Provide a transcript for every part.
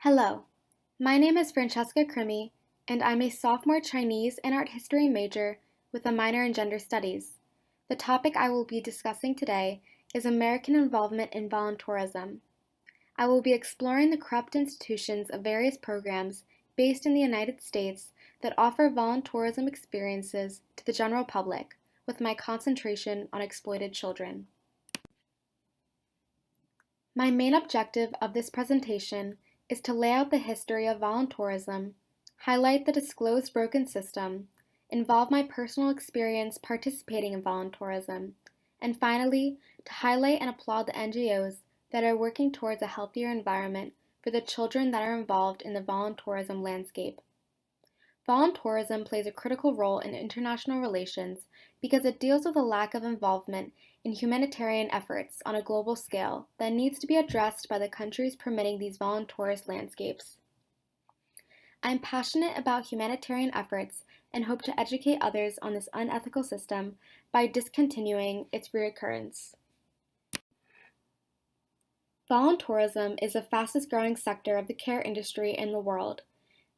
Hello, my name is Francesca Crimi, and I'm a sophomore Chinese and art history major with a minor in gender studies. The topic I will be discussing today is American involvement in voluntourism. I will be exploring the corrupt institutions of various programs based in the United States that offer voluntourism experiences to the general public, with my concentration on exploited children. My main objective of this presentation is to lay out the history of voluntourism, highlight the disclosed broken system, involve my personal experience participating in voluntourism, and finally, to highlight and applaud the NGOs that are working towards a healthier environment for the children that are involved in the voluntourism landscape. Voluntourism plays a critical role in international relations because it deals with a lack of involvement in humanitarian efforts on a global scale that needs to be addressed by the countries permitting these voluntourist landscapes. I am passionate about humanitarian efforts and hope to educate others on this unethical system by discontinuing its reoccurrence. Voluntourism is the fastest growing sector of the care industry in the world.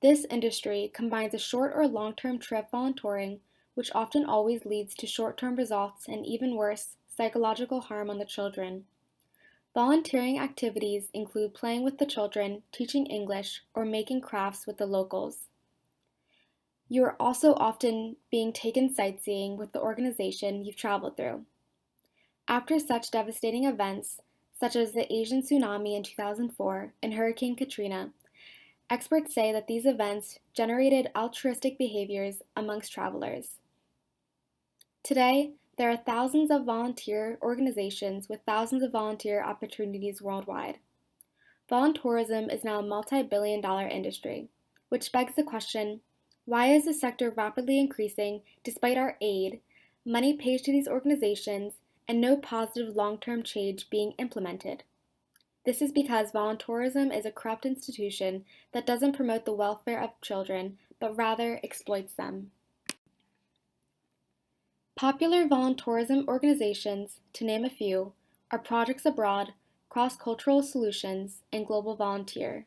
This industry combines a short or long-term trip volunteering, which often always leads to short-term results and even worse, psychological harm on the children. Volunteering activities include playing with the children, teaching English, or making crafts with the locals. You are also often being taken sightseeing with the organization you've traveled through. After such devastating events, such as the Asian tsunami in 2004 and Hurricane Katrina, experts say that these events generated altruistic behaviors amongst travelers. Today, there are thousands of volunteer organizations with thousands of volunteer opportunities worldwide. Voluntourism is now a multi-billion-dollar industry, which begs the question, why is the sector rapidly increasing despite our aid, money paid to these organizations, and no positive long-term change being implemented? This is because voluntourism is a corrupt institution that doesn't promote the welfare of children, but rather exploits them. Popular voluntourism organizations, to name a few, are Projects Abroad, Cross-Cultural Solutions, and Global Volunteer.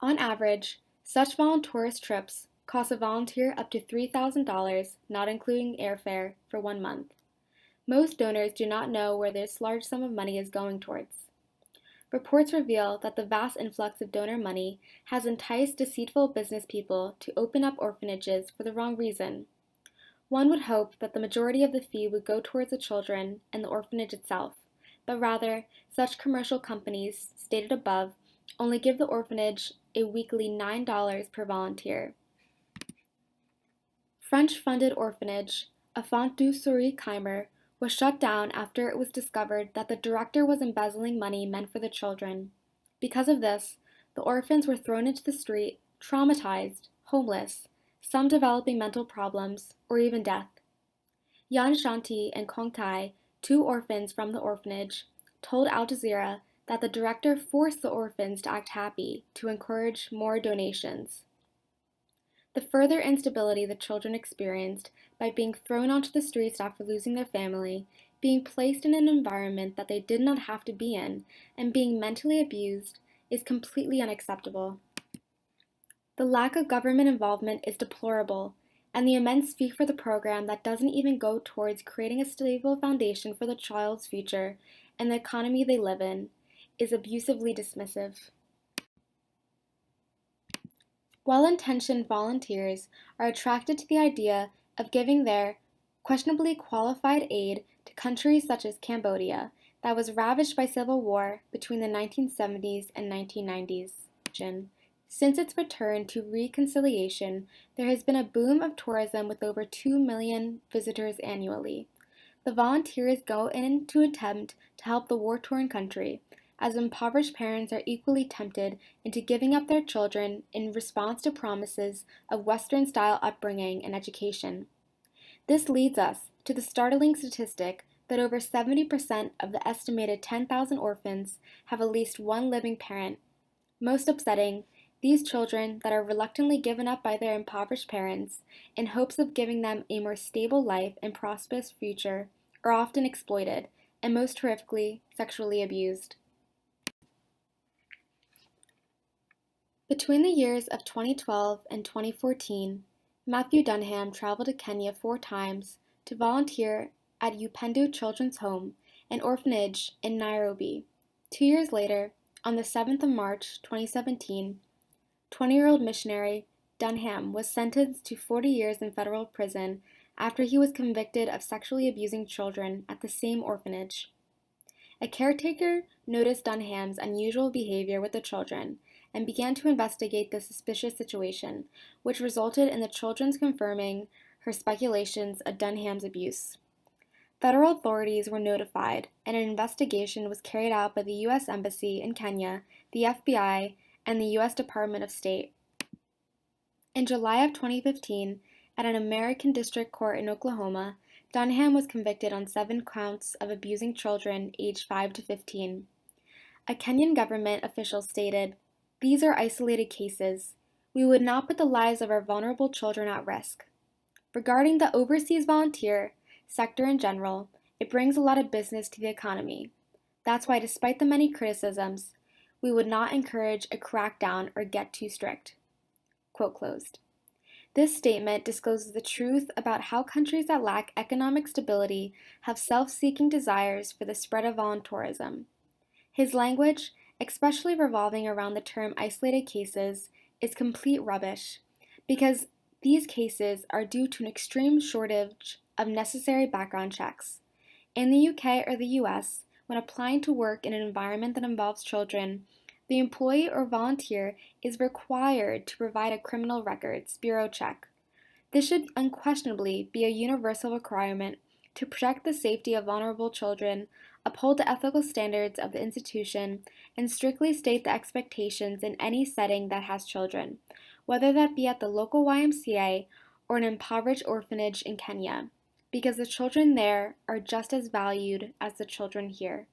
On average, such voluntourist trips cost a volunteer up to $3,000, not including airfare, for 1 month. Most donors do not know where this large sum of money is going towards. Reports reveal that the vast influx of donor money has enticed deceitful business people to open up orphanages for the wrong reason. One would hope that the majority of the fee would go towards the children and the orphanage itself, but rather, such commercial companies, stated above, only give the orphanage a weekly $9 per volunteer. French-funded orphanage, Enfants du Souris Keimer, was shut down after it was discovered that the director was embezzling money meant for the children. Because of this, the orphans were thrown into the street, traumatized, homeless, some developing mental problems, or even death. Yan Shanti and Kong Tai, 2 orphans from the orphanage, told Al Jazeera that the director forced the orphans to act happy to encourage more donations. The further instability the children experienced by being thrown onto the streets after losing their family, being placed in an environment that they did not have to be in, and being mentally abused is completely unacceptable. The lack of government involvement is deplorable, and the immense fee for the program that doesn't even go towards creating a stable foundation for the child's future and the economy they live in is abusively dismissive. Well-intentioned volunteers are attracted to the idea of giving their questionably qualified aid to countries such as Cambodia, that was ravaged by civil war between the 1970s and 1990s. Since its return to reconciliation, there has been a boom of tourism with over 2 million visitors annually. The volunteers go in to attempt to help the war-torn country, as impoverished parents are equally tempted into giving up their children in response to promises of Western-style upbringing and education. This leads us to the startling statistic that over 70% of the estimated 10,000 orphans have at least one living parent. Most upsetting, these children that are reluctantly given up by their impoverished parents in hopes of giving them a more stable life and prosperous future are often exploited, and most horrifically, sexually abused. Between the years of 2012 and 2014, Matthew Dunham traveled to Kenya 4 times to volunteer at Upendo Children's Home, an orphanage in Nairobi. 2 years later, on the 7th of March 2017, 20-year-old missionary Dunham was sentenced to 40 years in federal prison after he was convicted of sexually abusing children at the same orphanage. A caretaker noticed Dunham's unusual behavior with the children and began to investigate the suspicious situation, which resulted in the children's confirming her speculations of Dunham's abuse. Federal authorities were notified, and an investigation was carried out by the U.S. Embassy in Kenya, the FBI, and the U.S. Department of State. In July of 2015, at an American District Court in Oklahoma, Dunham was convicted on 7 counts of abusing children aged 5 to 15. A Kenyan government official stated, "These are isolated cases. We would not put the lives of our vulnerable children at risk." Regarding the overseas volunteer sector in general, it brings a lot of business to the economy. That's why, despite the many criticisms, we would not encourage a crackdown or get too strict. Quote closed. This statement discloses the truth about how countries that lack economic stability have self-seeking desires for the spread of voluntourism. His language, especially revolving around the term isolated cases, is complete rubbish, because these cases are due to an extreme shortage of necessary background checks. In the UK or the US, when applying to work in an environment that involves children, the employee or volunteer is required to provide a criminal records bureau check. This should unquestionably be a universal requirement to protect the safety of vulnerable children, uphold the ethical standards of the institution, and strictly state the expectations in any setting that has children, whether that be at the local YMCA or an impoverished orphanage in Kenya, because the children there are just as valued as the children here.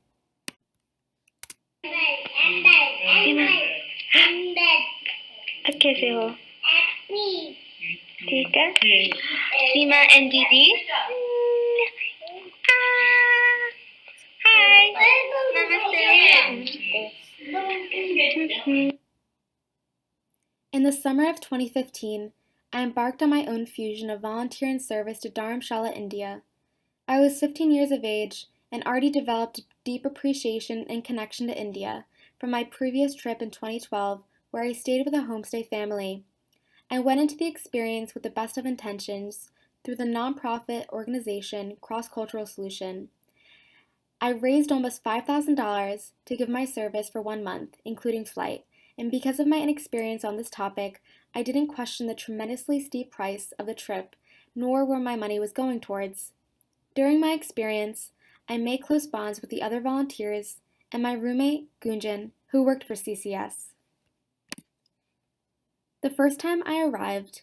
अब कैसे हो? ठीक है? सीमा and दीदी? Hi. Namaste. In the summer of 2015, I embarked on my own fusion of volunteer and service to Dharamshala, India. I was 15 years of age and already developed a deep appreciation and connection to India from my previous trip in 2012, where I stayed with a homestay family. I went into the experience with the best of intentions through the nonprofit organization Cross Cultural Solution. I raised almost $5,000 to give my service for 1 month, including flight, and because of my inexperience on this topic, I didn't question the tremendously steep price of the trip, nor where my money was going towards. During my experience, I made close bonds with the other volunteers and my roommate, Gunjan, who worked for CCS. The first time I arrived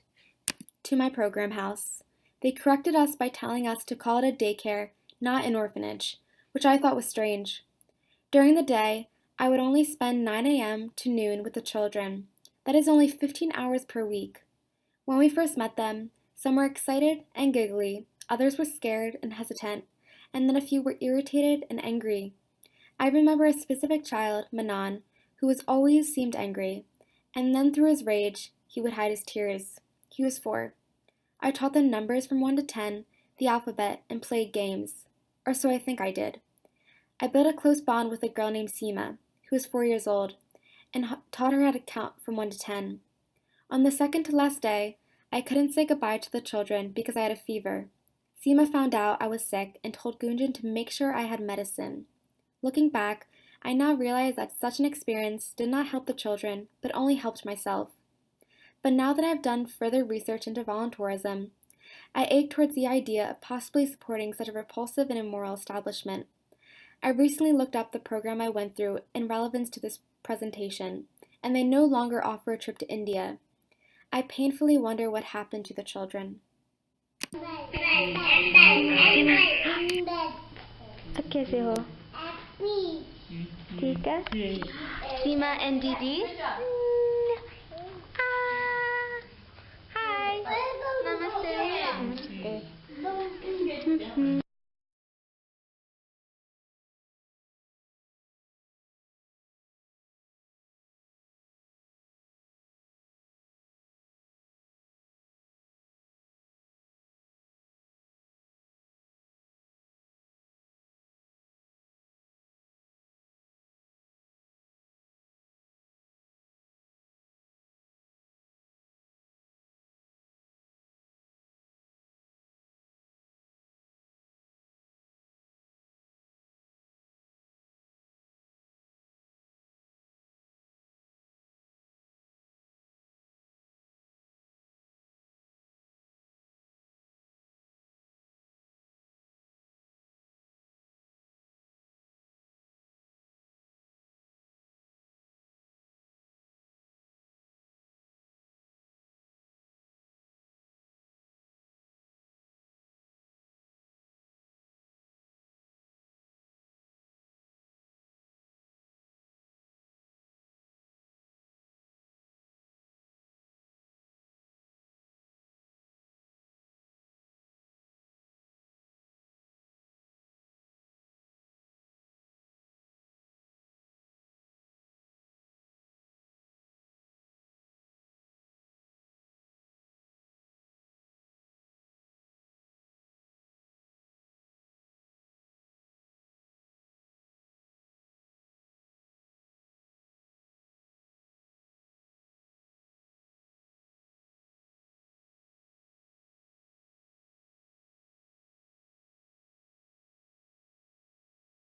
to my program house, they corrected us by telling us to call it a daycare, not an orphanage, which I thought was strange. During the day, I would only spend 9 a.m. to noon with the children. That is only 15 hours per week. When we first met them, some were excited and giggly, others were scared and hesitant, and then a few were irritated and angry. I remember a specific child, Manan, who always seemed angry, and then through his rage, he would hide his tears. He was 4. I taught them numbers from 1 to 10, the alphabet, and played games. Or so I think I did. I built a close bond with a girl named Seema, who was 4 years old, and taught her how to count from 1 to 10. On the second to last day, I couldn't say goodbye to the children because I had a fever. Seema found out I was sick and told Gunjan to make sure I had medicine. Looking back, I now realize that such an experience did not help the children, but only helped myself. But now that I've done further research into voluntourism, I ache towards the idea of possibly supporting such a repulsive and immoral establishment. I recently looked up the program I went through in relevance to this presentation, and they no longer offer a trip to India. I painfully wonder what happened to the children. अब कैसे हो? ठीक है? सीमा and दीदी? Hi. Namaste.